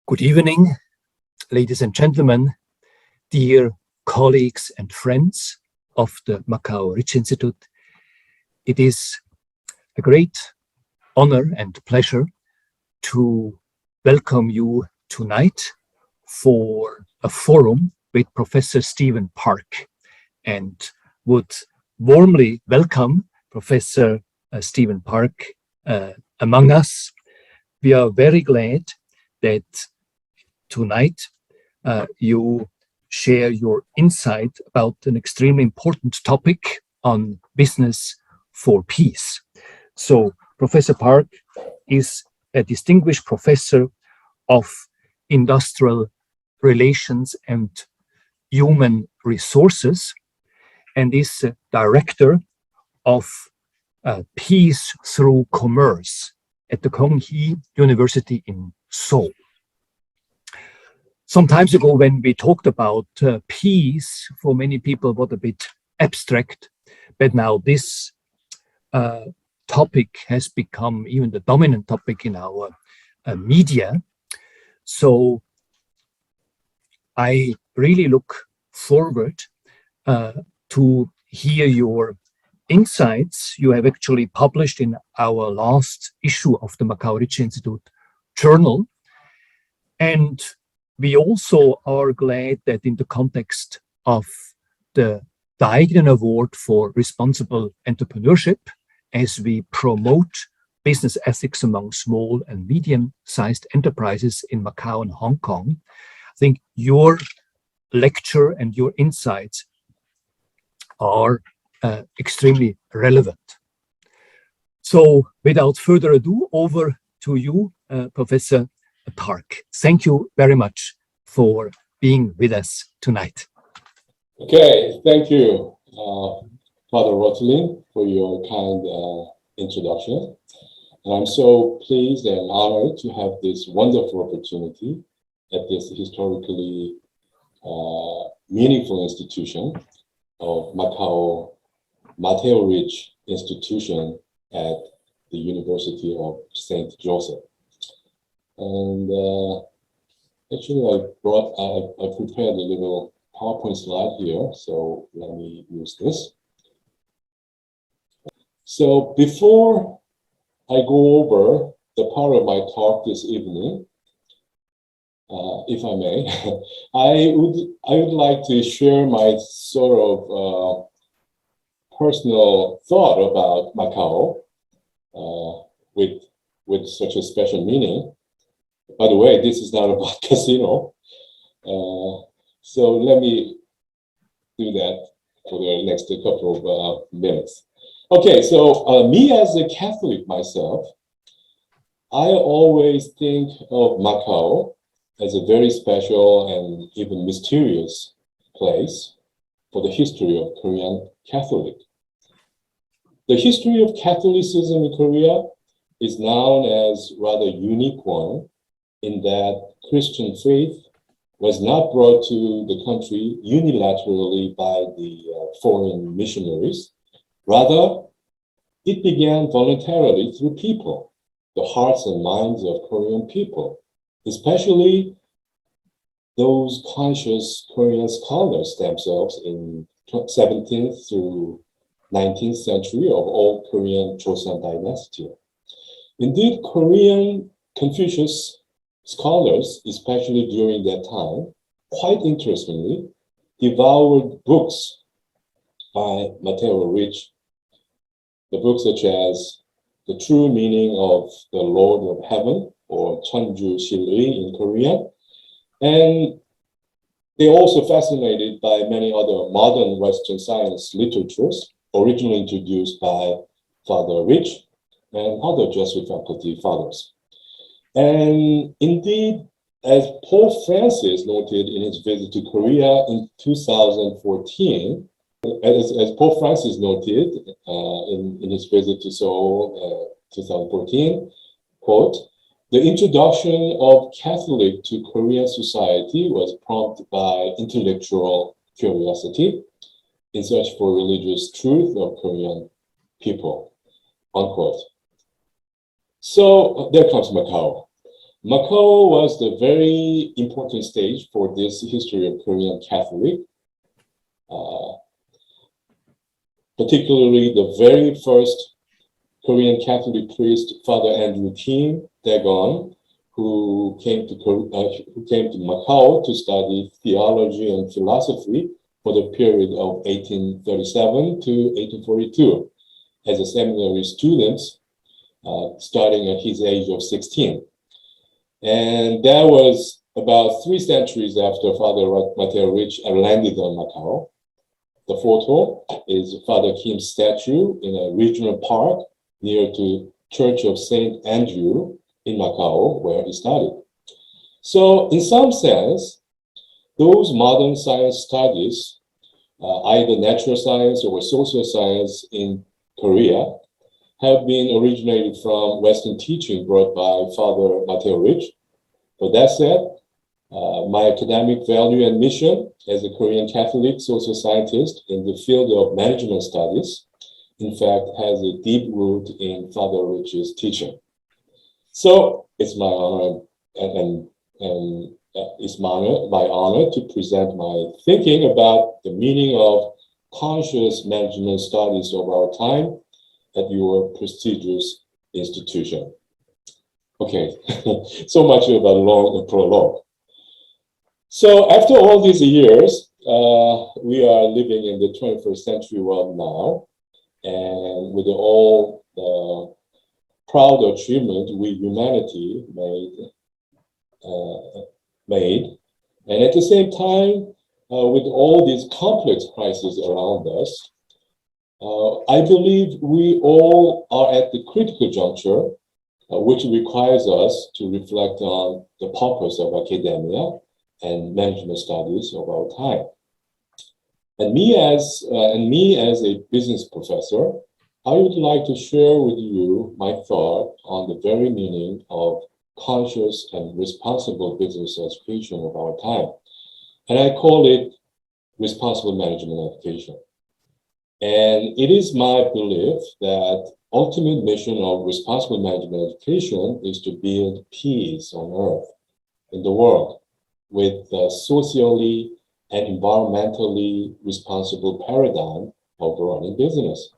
Good evening, ladies and gentlemen, dear colleagues and friends of the Macau Ricci Institute. It is a great honor and pleasure to welcome you tonight for a forum with Professor Stephen Park, and would warmly welcome Professor Stephen Park among us. We are very glad that tonight you share your insight about an extremely important topic on business for peace. So Professor Park is a distinguished professor of industrial relations and human resources and is director of Peace Through Commerce at the Kyung-hee University in Seoul. Some time ago, when we talked about peace, for many people was a bit abstract, but now this topic has become even the dominant topic in our media. So I really look forward to hear your insights you have actually published in our last issue of the Macau Ricci Institute journal. And we also are glad that in the context of the Daignan Award for Responsible Entrepreneurship, as we promote business ethics among small and medium-sized enterprises in Macau and Hong Kong, I think your lecture and your insights are extremely relevant. So without further ado, over to you, Professor Park. Thank you very much for being with us tonight. Okay, thank you, Father Rotling, for your kind introduction. And I'm so pleased and honored to have this wonderful opportunity at this historically meaningful institution of Macau Mateo Rich Institution at the University of St. Joseph. And actually, I prepared a little PowerPoint slide here, so let me use this. So before I go over the part of my talk this evening, if I may, I would like to share my sort of personal thought about Macau with such a special meaning. By the way, this is not about casino. So let me do that for the next couple of minutes. Okay, so me as a Catholic myself, I always think of Macau as a very special and even mysterious place for the history of Korean Catholic. The history of Catholicism in Korea is known as rather unique one, in that Christian faith was not brought to the country unilaterally by the foreign missionaries. Rather, it began voluntarily through people, the hearts and minds of Korean people, especially those conscious Korean scholars themselves in 17th through 19th century of old Korean Joseon dynasty. Indeed, Korean Confucius scholars, especially during that time, quite interestingly, devoured books by Mateo Ricci, the books such as The True Meaning of the Lord of Heaven, or Cheonju Silri in Korean, and they're also fascinated by many other modern Western science literatures, originally introduced by Father Ricci and other Jesuit faculty fathers. And indeed, as Pope Francis noted in his visit to Korea in 2014, as Pope Francis noted in his visit to Seoul 2014, quote, "The introduction of Catholic to Korean society was prompted by intellectual curiosity in search for religious truth of Korean people," unquote. So there comes Macau. Macau was the very important stage for this history of Korean Catholic, particularly the very first Korean Catholic priest, Father Andrew Kim Dagon, who came to Macau to study theology and philosophy for the period of 1837 to 1842 as a seminary student, starting at his age of 16. And that was about 3 centuries after Father Mateo Ricci landed on Macau. The photo is Father Kim's statue in a regional park near to Church of St. Andrew in Macau, where he studied. So in some sense, those modern science studies, either natural science or social science in Korea, have been originated from Western teaching brought by Father Mateo Ricci. But that said, my academic value and mission as a Korean Catholic social scientist in the field of management studies, in fact, has a deep root in Father Ricci's teaching. So it's my honor and it's my honor to present my thinking about the meaning of conscious management studies of our time at your prestigious institution. Okay, so much about a long prologue. So after all these years, we are living in the 21st century world now, and with all the proud achievement we humanity made, and at the same time, with all these complex crises around us, I believe we all are at the critical juncture, which requires us to reflect on the purpose of academia and management studies of our time. And me as a business professor, I would like to share with you my thought on the very meaning of conscious and responsible business education of our time. And I call it responsible management education. And it is my belief that ultimate mission of responsible management education is to build peace on earth, in the world, with a socially and environmentally responsible paradigm of running business.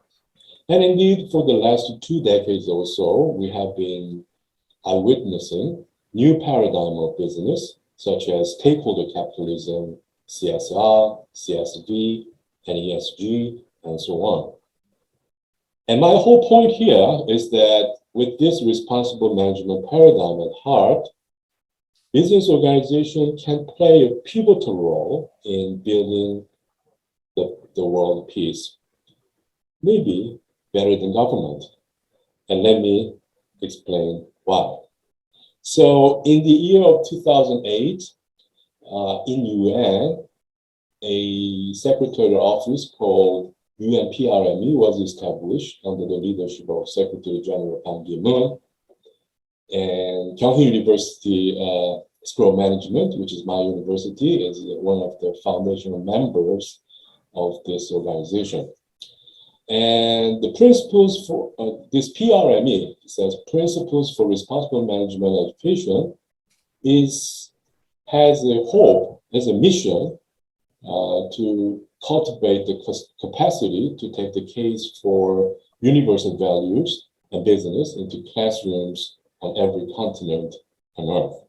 And indeed, for the last 2 decades or so, we have been witnessing new paradigm of business, such as stakeholder capitalism, CSR, CSV, and ESG, and so on. And my whole point here is that with this responsible management paradigm at heart, business organization can play a pivotal role in building the world peace, maybe better than government. And let me explain why. So in the year of 2008, in UN, a secretarial office called UNPRME was established under the leadership of Secretary General Ban Ki-moon. And Kyung-Hee University School of Management, which is my university, is one of the foundational members of this organization. And the principles for this PRME, it says Principles for Responsible Management Education, has a hope, has a mission to cultivate the capacity to take the case for universal values and business into classrooms on every continent on earth.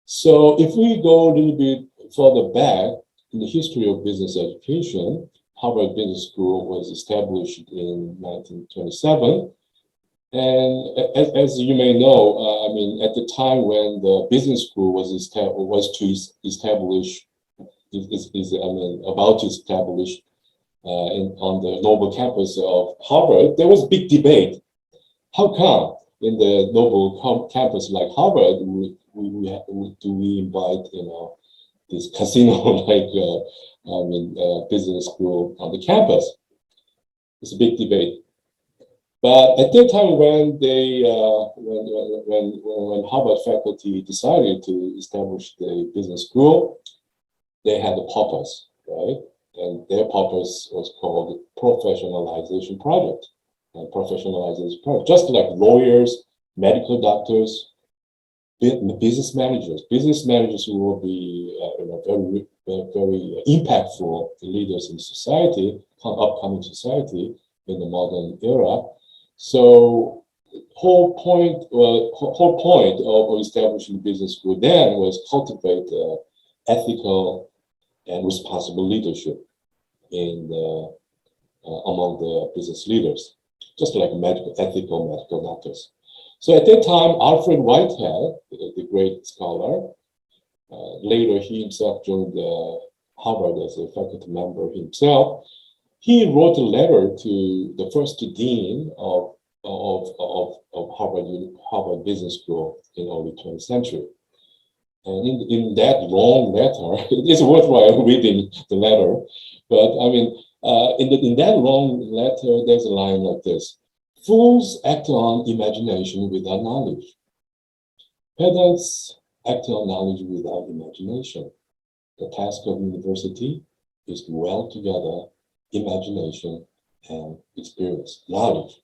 So if we go a little bit further back in the history of business education, Harvard Business School was established in 1927. And as you may know, I mean, at the time when the business school was about to establish on the Noble campus of Harvard, there was big debate. How come in the Noble campus like Harvard do we invite this casino business school on the campus? It's a big debate. But at that time, when when Harvard faculty decided to establish the business school, they had a purpose, right? And their purpose was called professionalization project. And professionalization project, just like lawyers, medical doctors, business managers. Business managers will be very impactful leaders in society, upcoming society in the modern era. So whole point of establishing business school then was cultivate ethical and responsible leadership in among the business leaders, just like ethical medical doctors. So at that time, Alfred Whitehead, the great scholar, later he himself joined Harvard as a faculty member himself. He wrote a letter to the first dean of Harvard Business School in early 20th century. And in that long letter, it is worthwhile reading the letter. But I mean, in that long letter, there's a line like this: "Fools act on imagination without knowledge. Pedants act on knowledge without imagination. The task of university is to weld together imagination and experience, knowledge."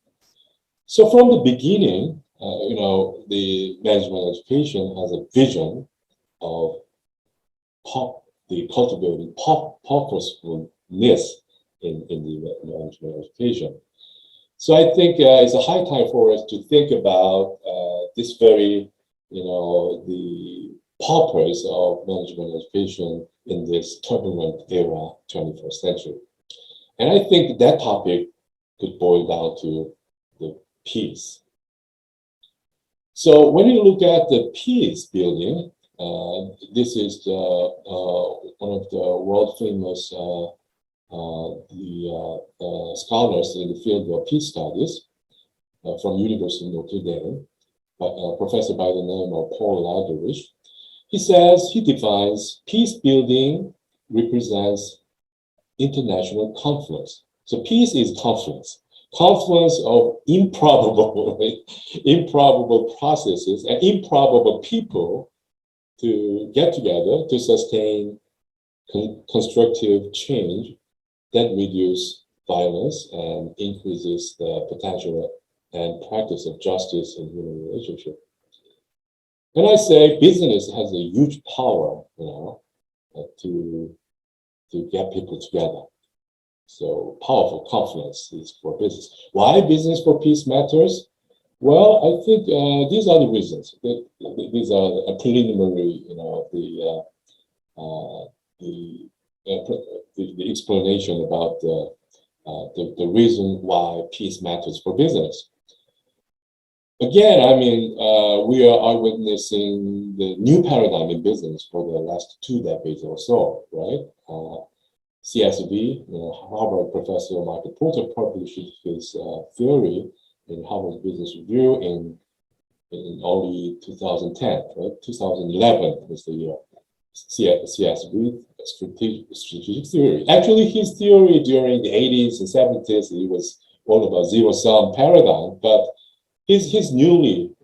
So from the beginning, the management education has a vision of the cultivating purposefulness in the management education. So I think it's a high time for us to think about this very, the purpose of management education in this turbulent era, 21st century. And I think that topic could boil down to the peace. So when you look at the peace building, this is one of the world famous scholars in the field of peace studies from University of Notre Dame, a professor by the name of Paul Ladrich. He defines peace building represents international confluence. So peace is confluence of improbable processes and improbable people to get together to sustain constructive change that reduce violence and increases the potential and practice of justice in human relationship. And I say business has a huge power, to get people together. So powerful confluence is for business. Why business for peace matters? Well, I think these are the reasons. These are a preliminary, the explanation about the reason why peace matters for business. Again, I mean, we are witnessing the new paradigm in business for the last 2 decades or so, right? CSV, Harvard professor Michael Porter published his theory in Harvard Business Review in early 2010, right? 2011 was the year. CSV, strategic theory. Actually, his theory during the 80s and 70s, it was all about zero-sum paradigm, but his newly,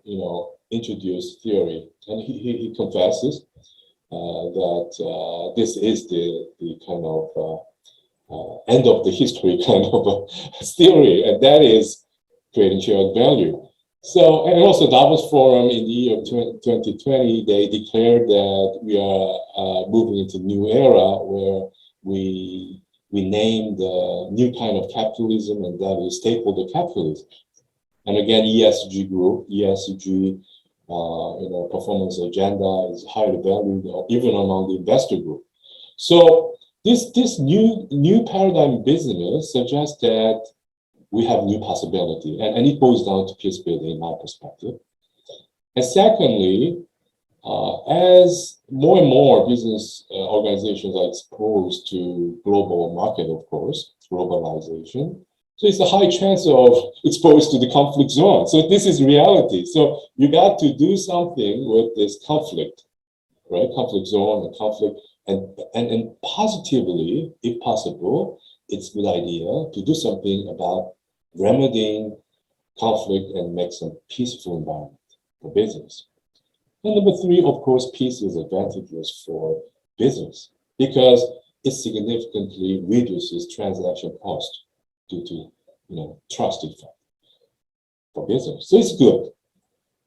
introduced theory, and he confesses that this is the kind of end of the history kind of theory, and that is creating shared value. So, and also Davos Forum in the year 2020, they declared that we are moving into a new era where we name the new kind of capitalism, and that is stakeholder capitalism. And again, ESG group, ESG, performance agenda is highly valued even among the investor group. So this new paradigm business suggests that we have new possibility, and it boils down to peace building in my perspective. And secondly, as more and more business organizations are exposed to global market, of course, globalization, so it's a high chance of exposed to the conflict zone. So this is reality. So you got to do something with this conflict, right? Conflict zone and conflict, and positively, if possible, it's a good idea to do something about remedying conflict and make some peaceful environment for business. And number 3, of course, peace is advantageous for business because it significantly reduces transaction cost due to trust effect for business. So it's good.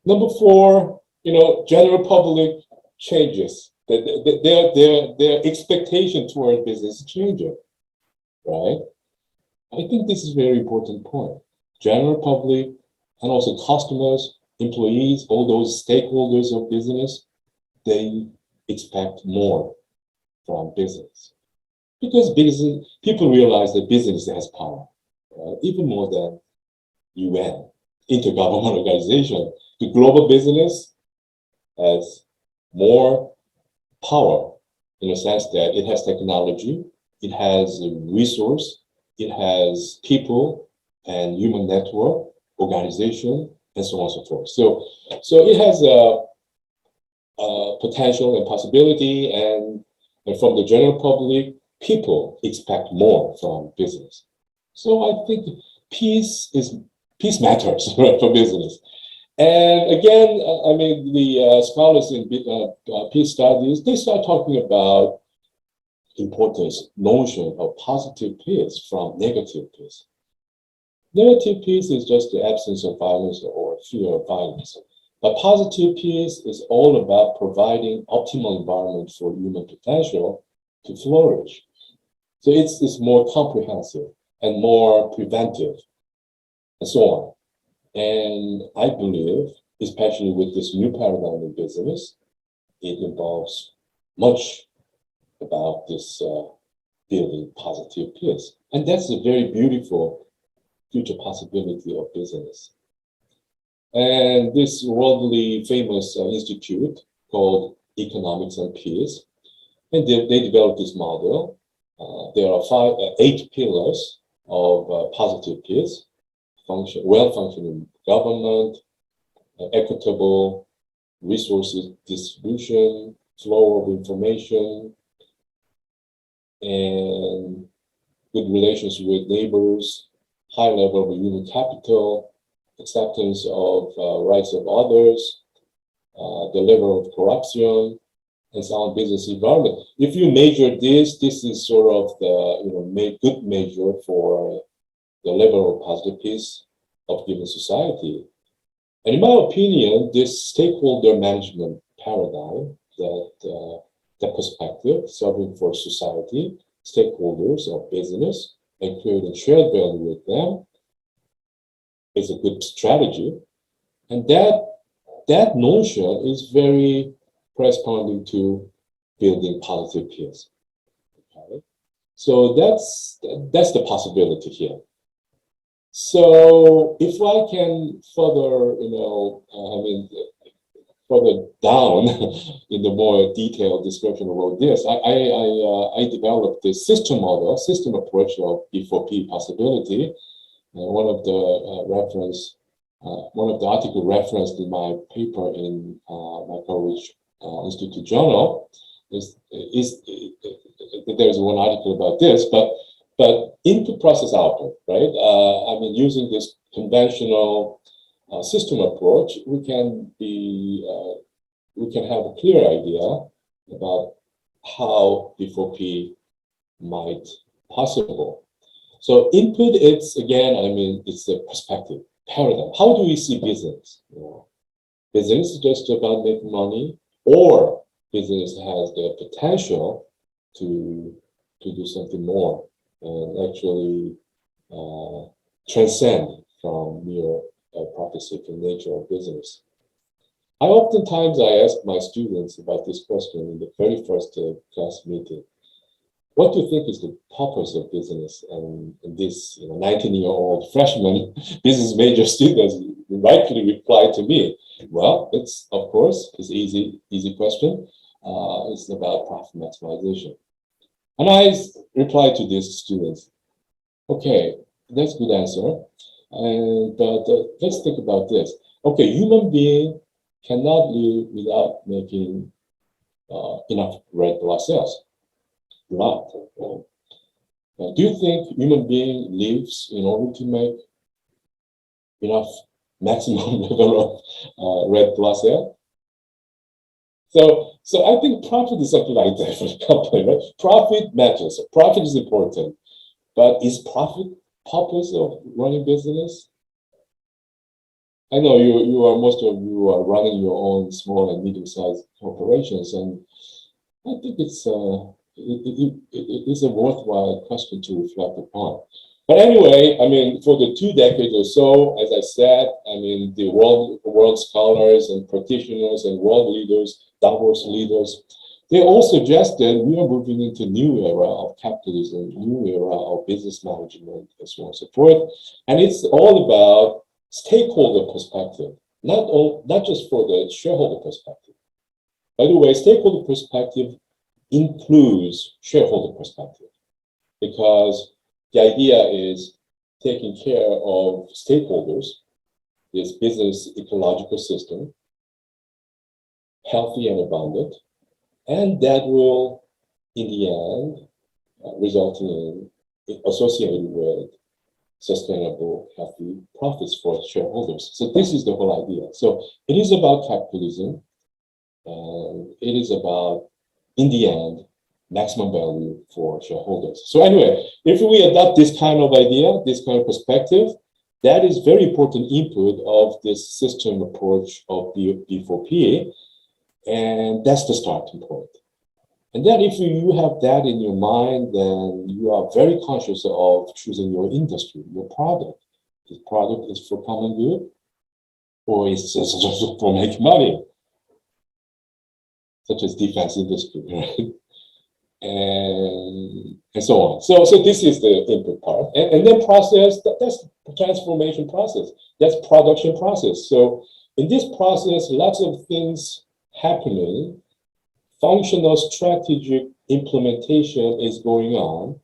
Number 4, general public changes. Their expectation toward business changes, right? I think this is a very important point. General public and also customers, employees, all those stakeholders of business, they expect more from business. Because people realize that business has power, right? Even more than UN, intergovernmental organization. The global business has more power in the sense that it has technology, it has resource, it has people and human network, organization, and so on and so forth. So it has a potential and possibility, and from the general public, people expect more from business. So I think peace matters for business. And again, I mean, the scholars in peace studies, they start talking about importance, notion of positive peace from negative peace. Negative peace is just the absence of violence or fear of violence. But positive peace is all about providing optimal environment for human potential to flourish. So it's more comprehensive and more preventive and so on. And I believe, especially with this new paradigm in business, it involves much about this building positive peace. And that's a very beautiful future possibility of business. And this worldly famous institute called Economics and Peace, and they developed this model. There are 8 pillars of positive peace: well-functioning government, equitable resources distribution, flow of information, and good relations with neighbors, high level of human capital, acceptance of rights of others, the level of corruption, and sound business environment. If you measure this is sort of the good measure for the level of positive peace of given society. And in my opinion, this stakeholder management paradigm, that perspective, serving for society, stakeholders of business, and creating shared value with them, is a good strategy. And that notion is very corresponding to building positive peace. Okay? So that's the possibility here. So if I can further, further down in the more detailed description about this, I developed this system approach of B4P possibility. One of the article referenced in my paper in Macau Ricci Institute Journal is there's one article about this, but input process output, right? Using this conventional system approach, we can have a clear idea about how B4P might possible. So input, it's a perspective, paradigm. How do we see business? Business is just about making money, or business has the potential to do something more and actually transcend from mere profit-seeking nature of business. I ask my students about this question in the very first class meeting. What do you think is the purpose of business? And this 19-year-old freshman business major students rightly reply to me, well, it's easy question. It's about profit maximization. And I reply to these students, okay, that's a good answer. But let's think about this. Okay, human being cannot live without making enough red blood cells. Blood. Do you think human being lives in order to make enough maximum level of red blood cell? So I think profit is something like that for the company, right? Profit matters. Profit is important. But is profit purpose of running business? I know most of you are running your own small and medium-sized corporations, and I think it's it is a worthwhile question to reflect upon. But anyway, I mean, for the 2 decades or so, as I said, I mean, the world scholars and practitioners and world leaders, diverse leaders, they all suggested we are moving into a new era of capitalism, new era of business management, and so on and so forth. And it's all about stakeholder perspective, not just for the shareholder perspective. By the way, stakeholder perspective includes shareholder perspective, because the idea is taking care of stakeholders, this business ecological system, healthy and abundant, and that will, in the end, resulting in associated with sustainable, healthy profits for shareholders. So this is the whole idea. So it is about capitalism, and it is about, in the end, maximum value for shareholders. So anyway, if we adopt this kind of idea, this kind of perspective, that is very important input of this system approach of B4P, and that's the starting point. And then if you have that in your mind, then you are very conscious of choosing your industry, your product. This product is for common good, or it's just for making money, such as defense industry, right? And so on. So this is the input part. And then process, that's the transformation process. That's production process. So in this process, lots of things happening. Functional strategic implementation is going on.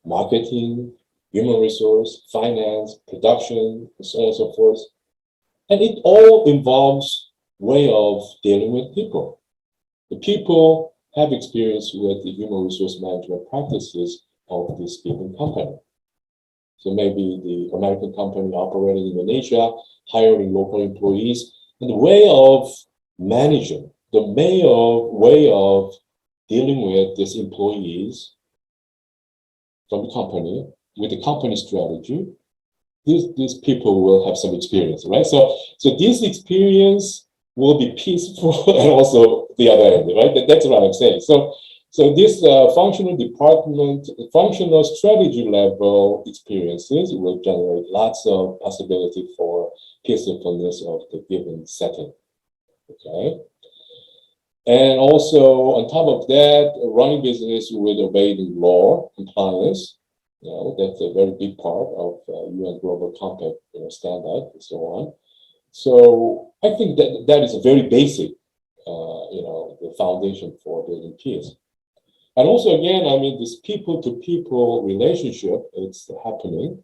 Marketing, human resource, finance, production, and so on and so forth. And it all involves way of dealing with people. The people have experience with the human resource management practices of this given company. So maybe the American company operating in Indonesia, hiring local employees, and the way of managing, the way of dealing with these employees from the company, with the company strategy, these people will have some experience, right? So this experience will be peaceful and also the other end, right? That's what I'm saying. So this functional department, functional strategy level experiences will generate lots of possibility for peacefulness of the given setting, okay? And also on top of that, running business with obeying law compliance, that's a very big part of UN Global Compact standard and so on. So I think that is a very basic, the foundation for building peace. And also, again, I mean, this people-to-people relationship, it's happening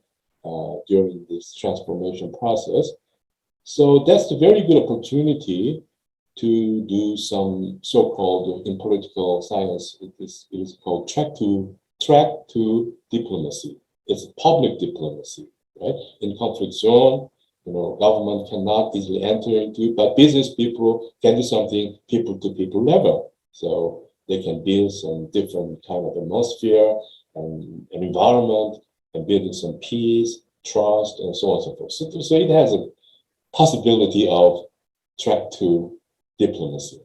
during this transformation process. So that's a very good opportunity to do some so-called, in political science, it is called track to diplomacy. It's public diplomacy, right? In conflict zone, government cannot easily enter into, but business people can do something people-to-people level. So they can build some different kind of atmosphere and an environment, and building some peace, trust, and so on and so forth. So it has a possibility of track to diplomacy.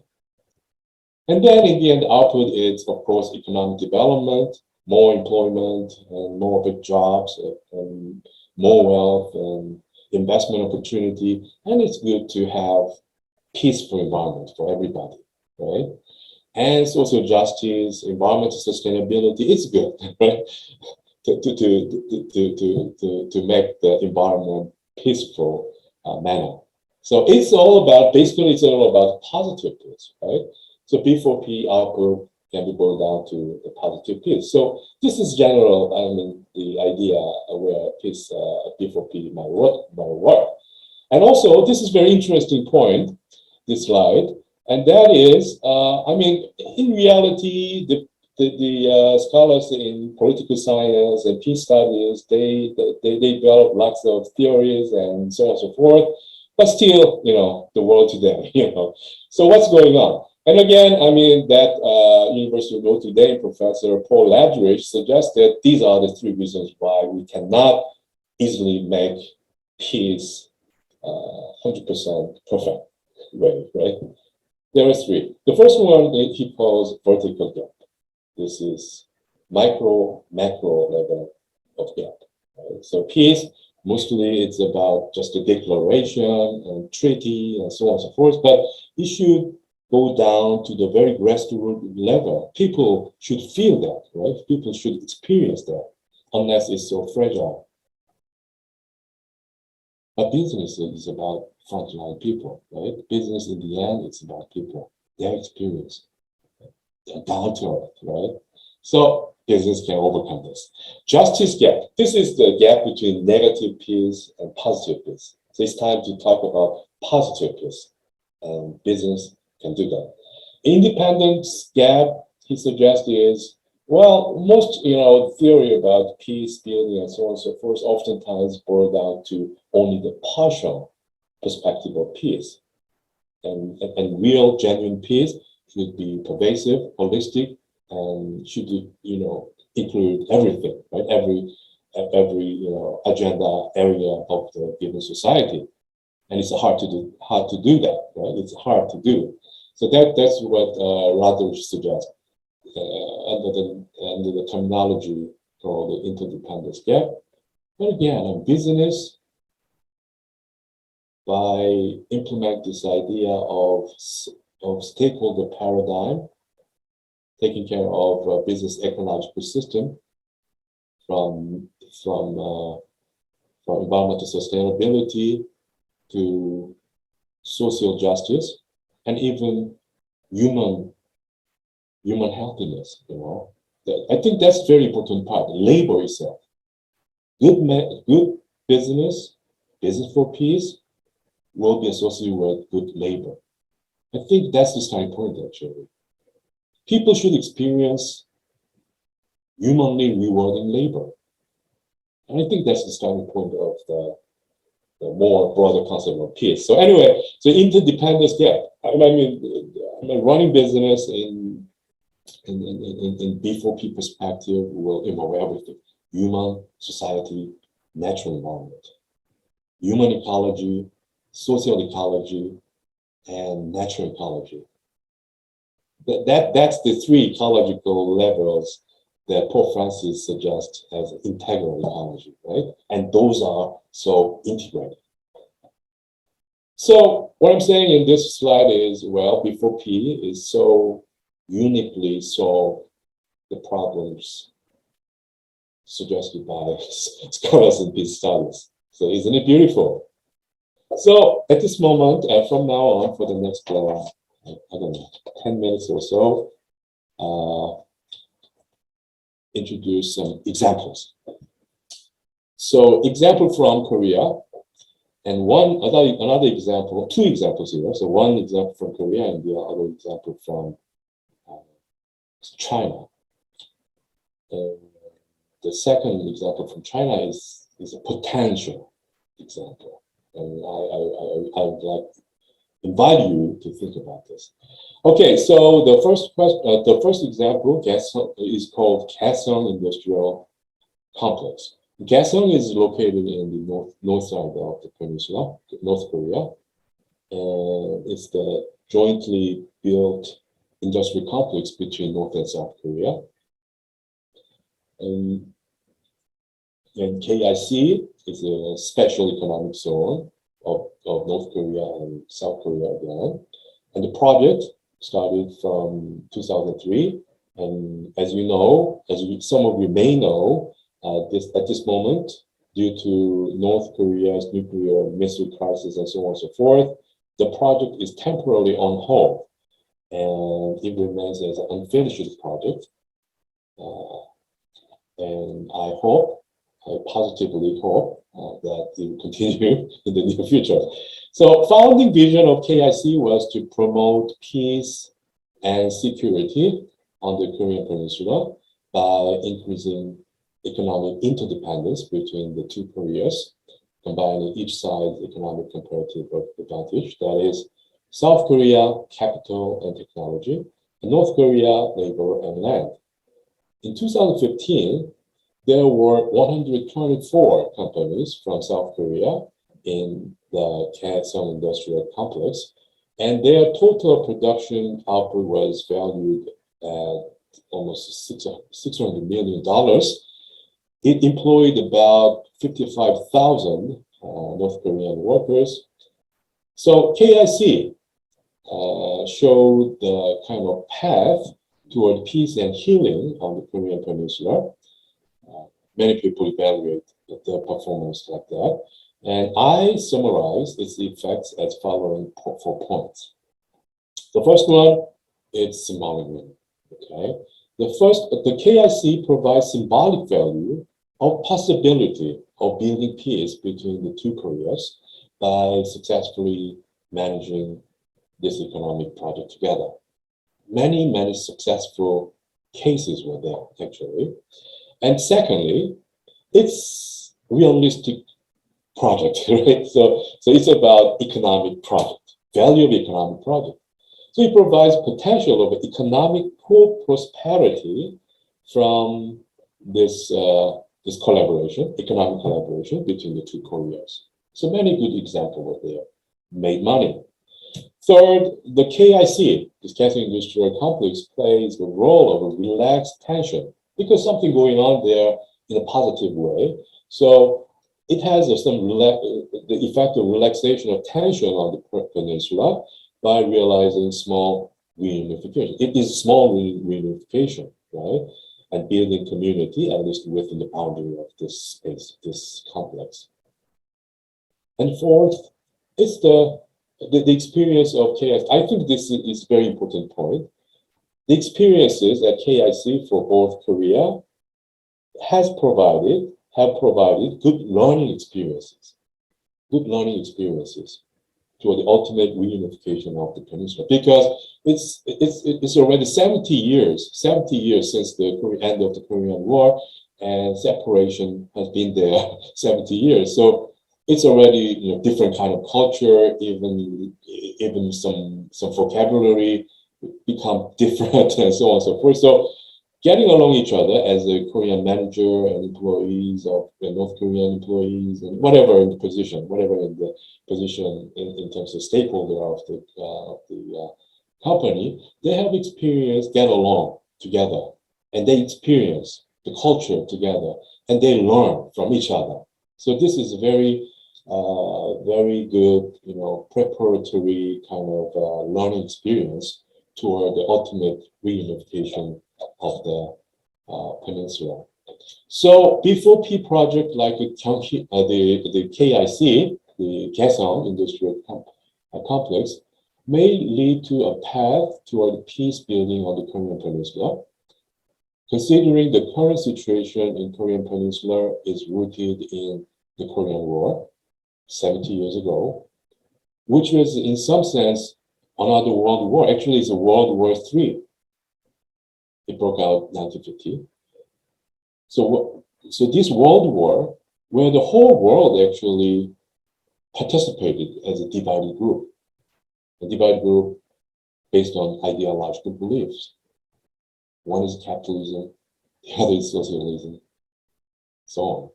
And then in the end, the output is, of course, economic development, more employment, and more big jobs, and more wealth, and investment opportunity. And it's good to have peaceful environment for everybody, right? And it's also justice, environmental sustainability. It's good, right? To make the environment peaceful manner. So it's all about, basically, it's all about positive peace, right? So B4P output can be boiled down to the positive peace. So this is general, I mean, the idea where peace, B4P might work. And also, this is very interesting point, this slide, and that is, I mean, in reality, the scholars in political science and peace studies, they develop lots of theories and so on and so forth. But still, the world today, So what's going on? And again, I mean, that University of Notre Dame professor Paul Ladridge suggested these are the 3 reasons why we cannot easily make peace 100% perfect way, right? There are three. The first one that he calls vertical gap. This is micro, macro level of gap. Right? So peace, mostly it's about just a declaration and treaty and so on and so forth, but it should go down to the very grassroots level. People should feel that, right? People should experience that, unless it's so fragile. But business is about frontline people, right? Business in the end, it's about people, their experience, their down to earth, right? So business can overcome this. Justice gap. This is the gap between negative peace and positive peace. So it's time to talk about positive peace, and business can do that. Independence gap, he suggests, is, well, most theory about peace building and so on and so forth oftentimes boil down to only the partial perspective of peace, and real genuine peace should be pervasive, holistic, and should include everything, right? Every agenda area of the given society, and it's hard to do that, right? It's hard to do. So that's what Rutledge suggests under the terminology called the interdependence gap. But again, in business, by implementing this idea of stakeholder paradigm, taking care of business ecological system from environmental sustainability to social justice, and even human healthiness. I think that's very important part. Labor itself, good business for peace will be associated with good labor. I think that's the starting point, actually. People should experience humanly rewarding labor. And I think that's the starting point of the more broader concept of peace. So anyway, so interdependence gap. I mean, running business in B4P perspective will involve everything: human, society, natural environment, human ecology, social ecology, and natural ecology. That's the three ecological levels that Pope Francis suggests as integral ecology, right? And those are so integrated. So what I'm saying in this slide is, well, B4P is so uniquely solve the problems suggested by scholars in peace studies. So isn't it beautiful? So at this moment, from now on, for the next, I don't know, 10 minutes or so, introduce some examples. So example from Korea, and another example, two examples here. So one example from Korea and the other example from China. And the second example from China is a potential example. And I would like to invite you to think about this. Okay, so the first example is called Kaesong Industrial Complex. Kaesong is located in the north side of the peninsula, North Korea, and it's the jointly built industrial complex between North and South Korea. And KIC is a special economic zone of North Korea and South Korea again. And the project started from 2003. And as you know, some of you may know, at this moment, due to North Korea's nuclear missile crisis and so on and so forth, the project is temporarily on hold, and it remains as an unfinished project. And I positively hope that it will continue in the near future. So founding vision of KIC was to promote peace and security on the Korean Peninsula by increasing economic interdependence between the two Koreas, combining each side's economic comparative advantage, that is, South Korea, capital and technology, and North Korea, labor and land. In 2015, there were 124 companies from South Korea in the Kaesong Industrial Complex, and their total production output was valued at almost $600 million. It employed about 55,000 North Korean workers. So KIC showed the kind of path toward peace and healing on the Korean Peninsula. Many people evaluate their performance like that. And I summarize its effects as following 4 points. The first one, it's symbolic meaning. Okay. The KIC provides symbolic value of possibility of building peace between the two Koreas by successfully managing this economic project together. Many successful cases were there, actually. And secondly, it's realistic project, right? So it's about economic project, value of economic project. So it provides potential of economic prosperity from this collaboration, economic collaboration between the two Koreas. So many good examples were there. Made money. Third, the KIC, this Kaesong Industrial Complex, plays the role of a relaxed tension because something going on there in a positive way. So it has the effect of relaxation of tension on the peninsula by realizing small reunification. It is small reunification, right? And building community, at least within the boundary of this space, this complex. And fourth, it's the experience of KIC. I think this is a very important point. The experiences at KIC for both Korea have provided good learning experiences toward the ultimate reunification of the peninsula, because it's already 70 years since the end of the Korean War, and separation has been there 70 years. So it's already different kind of culture, even some vocabulary become different and so on and so forth. So getting along each other as a Korean manager and employees of North Korean employees and whatever in the position in terms of stakeholder of the company, they have experience get along together, and they experience the culture together, and they learn from each other. So this is a very good, preparatory kind of learning experience toward the ultimate reunification of the peninsula. So B4P project like the KIC, the Kaesong Industrial Complex, may lead to a path toward peace building on the Korean Peninsula. Considering the current situation in Korean Peninsula is rooted in the Korean War 70 years ago, which was in some sense another world war. Actually, it's a World War III. It broke out in 1950. So this World War, where the whole world actually participated as a divided group based on ideological beliefs. One is capitalism, the other is socialism, so on.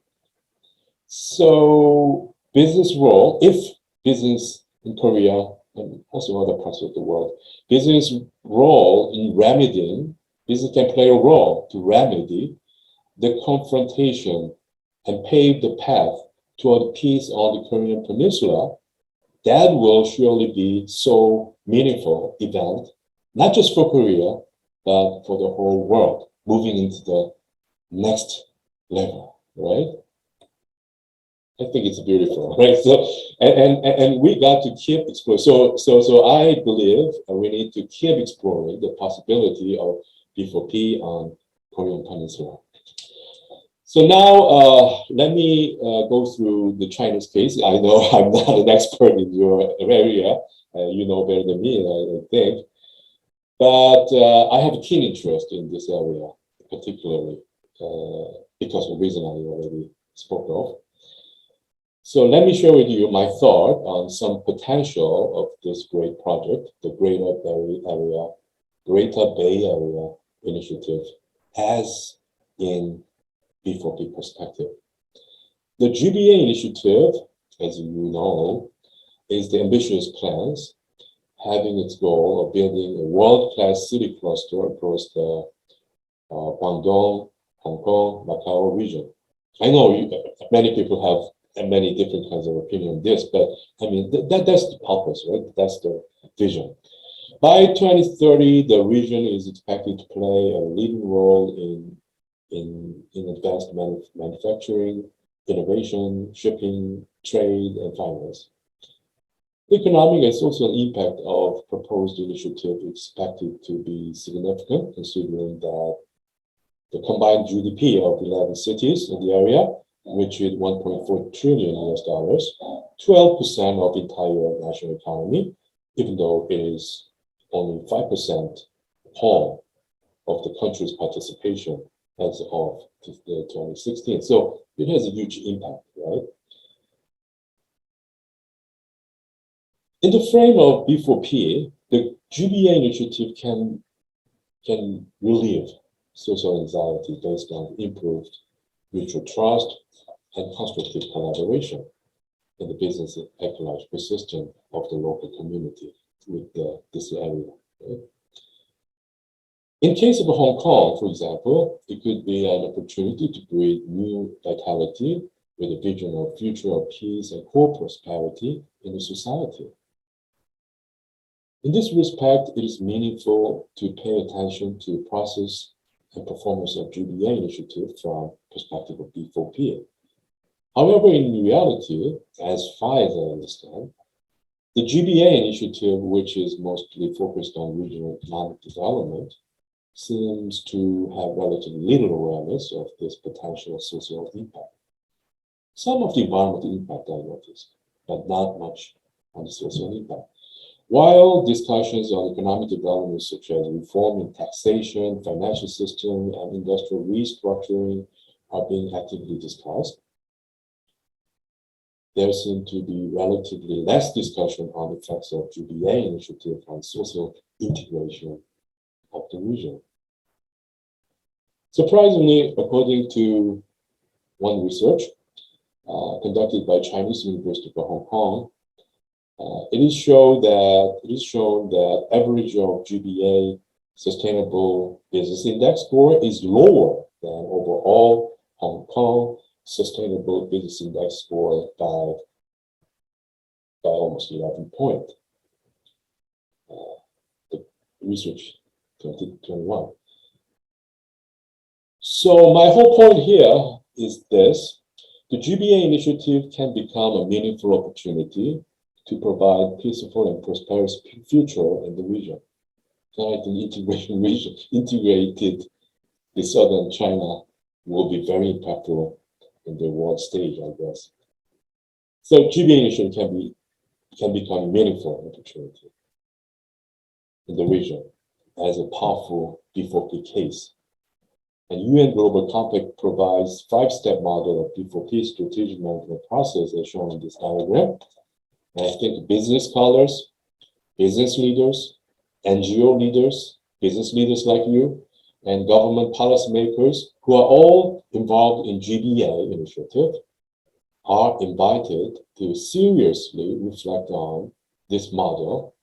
So business role, if business in Korea and also other parts of the world, business role in remedying, business can play a role to remedy the confrontation and pave the path toward peace on the Korean Peninsula. That will surely be so meaningful event, not just for Korea, but for the whole world, moving into the next level, right? I think it's beautiful, right? So, and we got to keep exploring. So I believe we need to keep exploring the possibility of B4P on Korean Peninsula. So now let me go through the Chinese case. I know I'm not an expert in your area. You know better than me, I think. But I have a keen interest in this area, particularly because of the reason I already spoke of. So let me share with you my thought on some potential of this great project, the Greater Bay Area Initiative, as in B4P perspective. The GBA initiative as you know, is the ambitious plans having its goal of building a world-class city cluster across the Guangdong, Hong Kong, Macau region. I know many people have many different kinds of opinion on this, but I mean, that's the purpose, right? That's the vision. By 2030, the region is expected to play a leading role in advanced manufacturing, innovation, shipping, trade, and finance. The economic and social impact of proposed initiative is expected to be significant, considering that the combined GDP of 11 cities in the area, which is $1.4 trillion, 12% of the entire national economy, even though it is only 5% home of the country's participation as of 2016. So it has a huge impact, right? In the frame of B4P, the GBA initiative can relieve social anxiety based on improved mutual trust and constructive collaboration in the business ecological system of the local community with this area. Right? In case of Hong Kong, for example, it could be an opportunity to breathe new vitality with a vision of future of peace and co-prosperity in the society. In this respect, it is meaningful to pay attention to process and performance of GBA initiative from perspective of B4P. However, in reality, as far as I understand, the GBA initiative, which is mostly focused on regional economic development, seems to have relatively little awareness of this potential social impact. Some of the environmental impact I noticed, but not much on the social impact. While discussions on economic development such as reform in taxation, financial system, and industrial restructuring are being actively discussed, there seems to be relatively less discussion on the effects of GBA initiative on social integration of the region. Surprisingly, according to one research conducted by Chinese University of Hong Kong, it is shown that average of GBA sustainable business index score is lower than overall Hong Kong sustainable business index score by almost 11 points. The research 2021. So my whole point here is this: the GBA initiative can become a meaningful opportunity to provide peaceful and prosperous future in the region. So I think integrated the southern China will be very impactful in the world stage, I guess. So GBA initiative can become a meaningful opportunity in the region as a powerful B4P case. And UN Global Compact provides 5-step model of B4P strategic management process as shown in this diagram. And I think business scholars, business leaders, NGO leaders, business leaders like you, and government policymakers who are all involved in GBA initiative are invited to seriously reflect on this model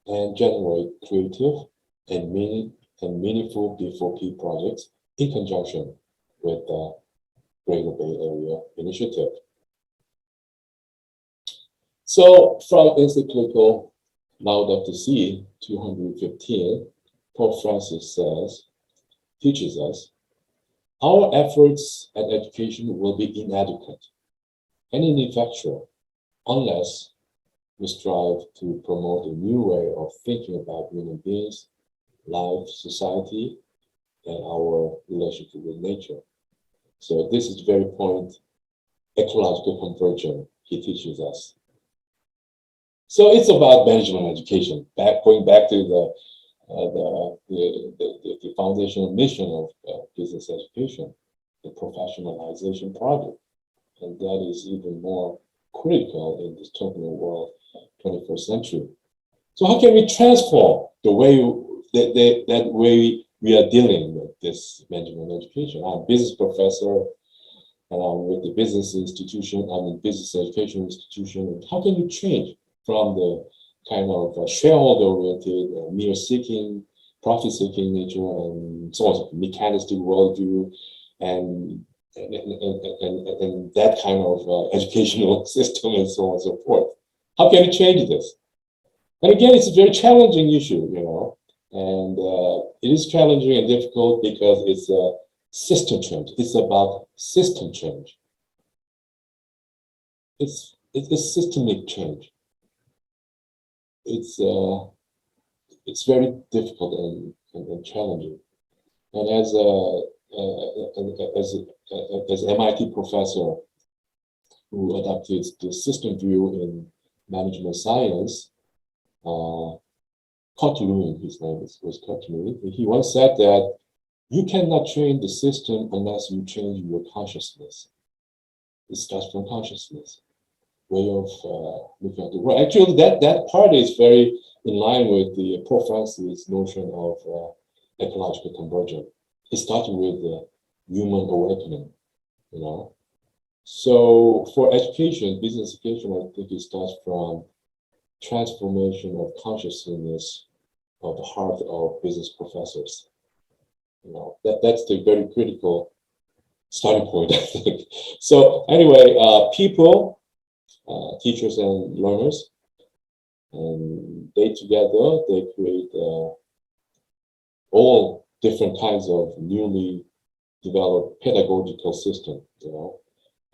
and generate creative and meaningful B4P projects in conjunction with the Greater Bay Area Initiative. So from encyclical Loud of the Sea 215, Pope Francis teaches us, our efforts at education will be inadequate and ineffectual unless we strive to promote a new way of thinking about human beings, life, society, and our relationship with nature. So this is the very point, ecological convergence, he teaches us. So it's about management education. Going back to the foundational mission of business education, the professionalization project, and that is even more critical in this turbulent world, 21st century. So how can we transform the way that way we are dealing with this management education? I'm a business professor, along with the business institution, business education institution. How can you change from the kind of shareholder-oriented, mere-seeking, profit-seeking nature, and so on, mechanistic worldview, and that kind of educational system, and so on and so forth? How can you change this? And again, it's a very challenging issue, and it is challenging and difficult because it's a system change. It's about system change. It's a systemic change. It's very difficult and challenging. And as MIT professor who adopted the system view in management science, Kurt Lewin, his name was Kurt Lewin, he once said that you cannot change the system unless you change your consciousness. It starts from consciousness, way of looking at the world. Actually, that part is very in line with the Prof. Francis' notion of ecological convergence. It started with human awakening, So for education, business education, I think it starts from transformation of consciousness of the heart of business professors. That's the very critical starting point, I think. So anyway, people, teachers and learners, and they together, they create all different kinds of newly developed pedagogical system,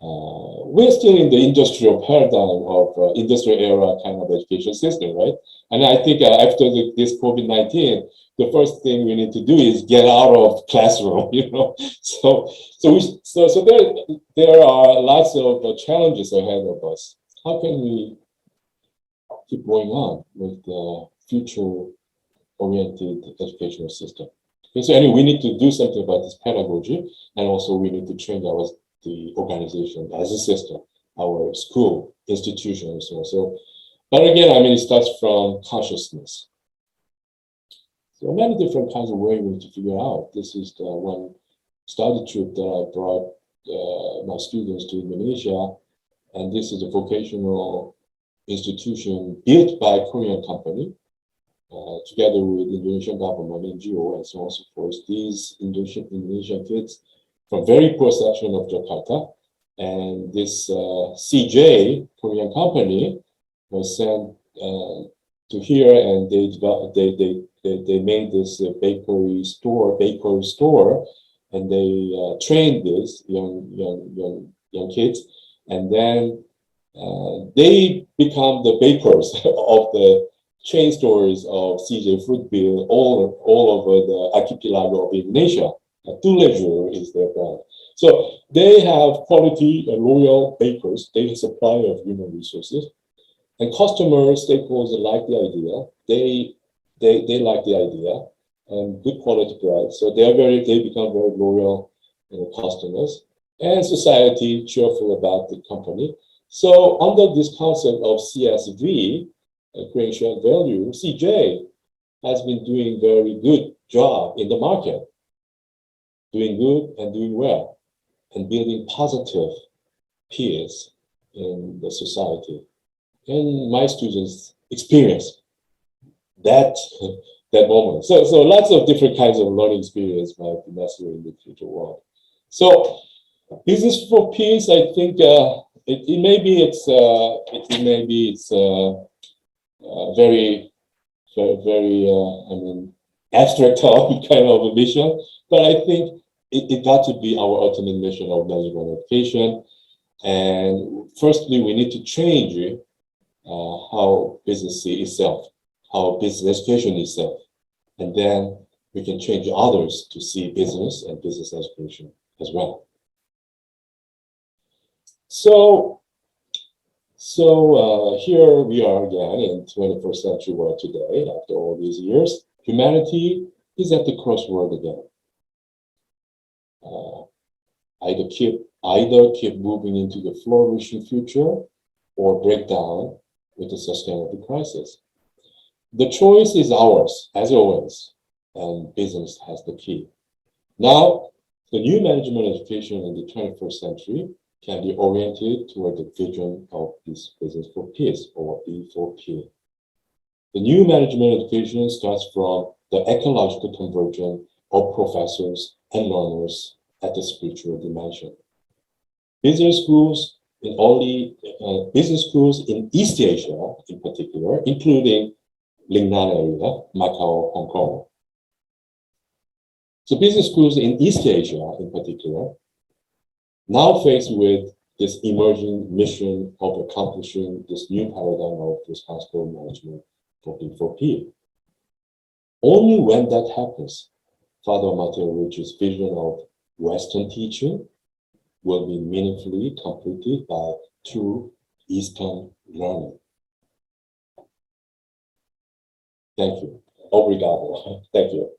We're still in the industrial paradigm of industrial era kind of education system, right? And I think after this COVID-19, the first thing we need to do is get out of classroom, So there are lots of challenges ahead of us. How can we keep going on with the future-oriented educational system? Okay, so anyway, we need to do something about this pedagogy, and also we need to change the organization as a system, our school, institution, and so on. So, but again, it starts from consciousness. So many different kinds of ways we need to figure out. This is the one study trip that I brought my students to Indonesia, and this is a vocational institution built by a Korean company, together with Indonesian government, NGO, and so on and so forth. These Indonesian kids from very poor section of Jakarta, and this CJ Korean company was sent to here, and they made this bakery store, and they trained these young kids, and then they become the bakers of the chain stores of CJ Fruitville all over the archipelago of Indonesia. Tuleju is their brand. So they have quality and loyal bakers, daily supply of human resources, and customers, stakeholders like the idea. They like the idea and good quality bread. So they become very loyal customers, and society cheerful about the company. So under this concept of CSV, creating shared value, CJ has been doing very good job in the market, doing good and doing well, and building positive peers in the society. And my students experience that moment. So lots of different kinds of learning experience might be necessary in the future world. So business for peace, I think it may be it's very abstract kind of a vision, but I think it got to be our ultimate mission of management education. And firstly, we need to change how business sees itself, how business education itself, and then we can change others to see business and business education as well. So here we are again in 21st century world today. After all these years, humanity is at the crossroad again. Either keep moving into the flourishing future, or break down with the sustainable crisis. The choice is ours, as always, and business has the key. Now, The new management education in the 21st century can be oriented toward the vision of this business for peace, or B4P. The new management education starts from the ecological convergence of professors and learners at the spiritual dimension. Business schools in East Asia, in particular, including Lingnan area, Macau, Hong Kong. So business schools in East Asia, in particular, now faced with this emerging mission of accomplishing this new paradigm of responsible management for B4P. Only when that happens, Father Matteo Ricci's vision of Western teaching will be meaningfully completed by true Eastern learning. Thank you. Obrigado. Thank you.